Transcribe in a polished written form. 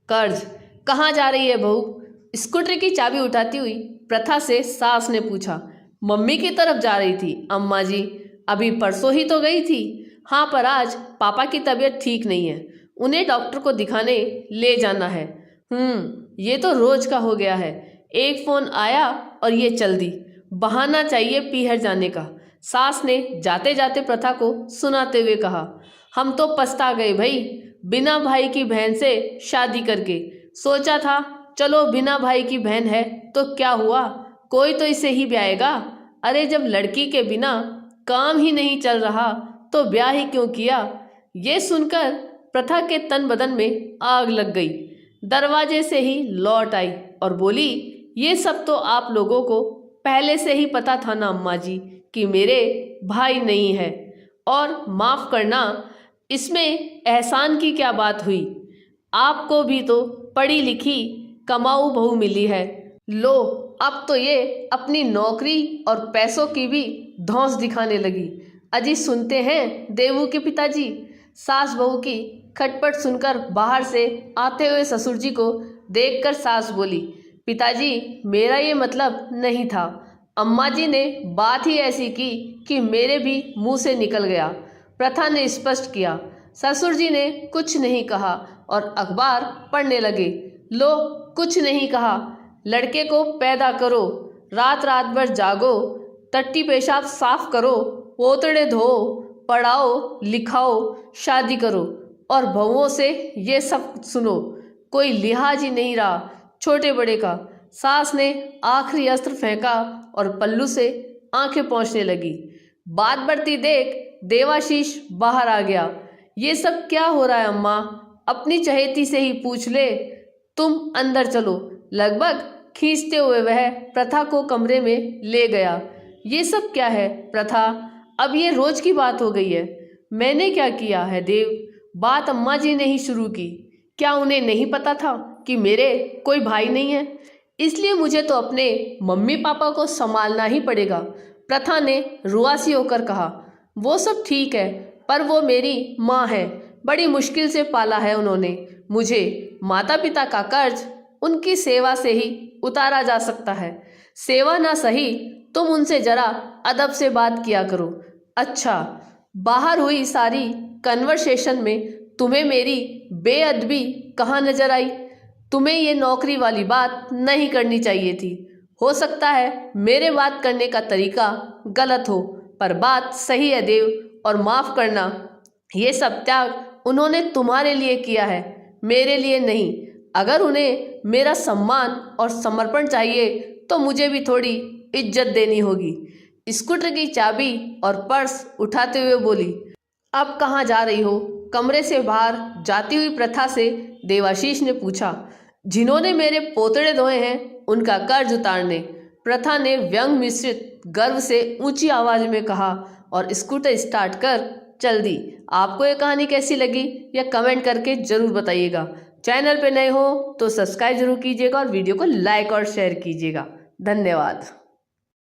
कर्ज कहाँ जा रही है बहू? स्कूटर की चाबी उठाती हुई प्रथा से सास ने पूछा। मम्मी की तरफ जा रही थी अम्मा जी, अभी परसों ही तो गई थी। हाँ, पर आज पापा की तबीयत ठीक नहीं है, उन्हें डॉक्टर को दिखाने ले जाना है। ये तो रोज का हो गया है, एक फोन आया और ये चल दी। बहाना चाहिए पीहर जाने का, सास ने जाते जाते प्रथा को सुनाते हुए कहा। हम तो पछता गए भाई, बिना भाई की बहन से शादी करके। सोचा था चलो बिना भाई की बहन है तो क्या हुआ, कोई तो इसे ही ब्याहेगा। अरे जब लड़की के बिना काम ही नहीं चल रहा तो ब्याह ही क्यों किया। ये सुनकर प्रथा के तन बदन में आग लग गई। दरवाजे से ही लौट आई और बोली, ये सब तो आप लोगों को पहले से ही पता था ना अम्मा जी कि मेरे भाई नहीं है। और माफ़ करना, इसमें एहसान की क्या बात हुई। आपको भी तो पढ़ी लिखी कमाऊ बहू मिली है। लो अब तो ये अपनी नौकरी और पैसों की भी धौंस दिखाने लगी। अजी सुनते हैं देवू के पिताजी। सास बहू की खटपट सुनकर बाहर से आते हुए ससुर जी को देखकर सास बोली, पिताजी मेरा ये मतलब नहीं था। अम्मा जी ने बात ही ऐसी की कि मेरे भी मुंह से निकल गया। प्रथा ने स्पष्ट किया। ससुर जी ने कुछ नहीं कहा और अखबार पढ़ने लगे। लो कुछ नहीं कहा, लड़के को पैदा करो, रात रात भर जागो, टट्टी पेशाब साफ करो, पोतड़े धो, पढ़ाओ लिखाओ, शादी करो और बहुओं से ये सब सुनो। कोई लिहाज ही नहीं रहा छोटे बड़े का। सास ने आखिरी अस्त्र फेंका और पल्लू से आंखें पोंछने लगी। बात बढ़ती देख देवाशीष बाहर आ गया। ये सब क्या हो रहा है अम्मा? अपनी चहेती से ही पूछ ले। तुम अंदर चलो, लगभग खींचते हुए वह प्रथा को कमरे में ले गया। ये सब क्या है प्रथा? अब ये रोज की बात हो गई है। मैंने क्या किया है देव? बात अम्मा जी ने ही शुरू की। क्या उन्हें नहीं पता था कि मेरे कोई भाई नहीं है? इसलिए मुझे तो अपने मम्मी पापा को संभालना ही पड़ेगा। प्रथा ने रुआसी होकर कहा। वो सब ठीक है, पर वो मेरी माँ है, बड़ी मुश्किल से पाला है उन्होंने मुझे। माता पिता का कर्ज उनकी सेवा से ही उतारा जा सकता है। सेवा ना सही, तुम उनसे जरा अदब से बात किया करो। अच्छा, बाहर हुई सारी कन्वर्सेशन में तुम्हें मेरी बेअदबी कहाँ नजर आई? तुम्हें ये नौकरी वाली बात नहीं करनी चाहिए थी। हो सकता है मेरे बात करने का तरीका गलत हो, पर बात सही है देव। और माफ़ करना, ये सब त्याग उन्होंने तुम्हारे लिए किया है, मेरे लिए नहीं। अगर उन्हें मेरा सम्मान और समर्पण चाहिए तो मुझे भी थोड़ी इज्जत देनी होगी। स्कूटर की चाबी और पर्स उठाते हुए बोली, अब कहाँ जा रही हो? कमरे से बाहर जाती हुई प्रथा से देवाशीष ने पूछा। जिन्होंने मेरे पोतड़े धोए हैं उनका कर्ज उतारने, प्रथा ने व्यंग मिश्रित गर्व से ऊंची आवाज में कहा और स्कूटर स्टार्ट कर चल दी। आपको ये कहानी कैसी लगी या कमेंट करके जरूर बताइएगा। चैनल पे नए हो तो सब्सक्राइब जरूर कीजिएगा और वीडियो को लाइक और शेयर कीजिएगा। धन्यवाद।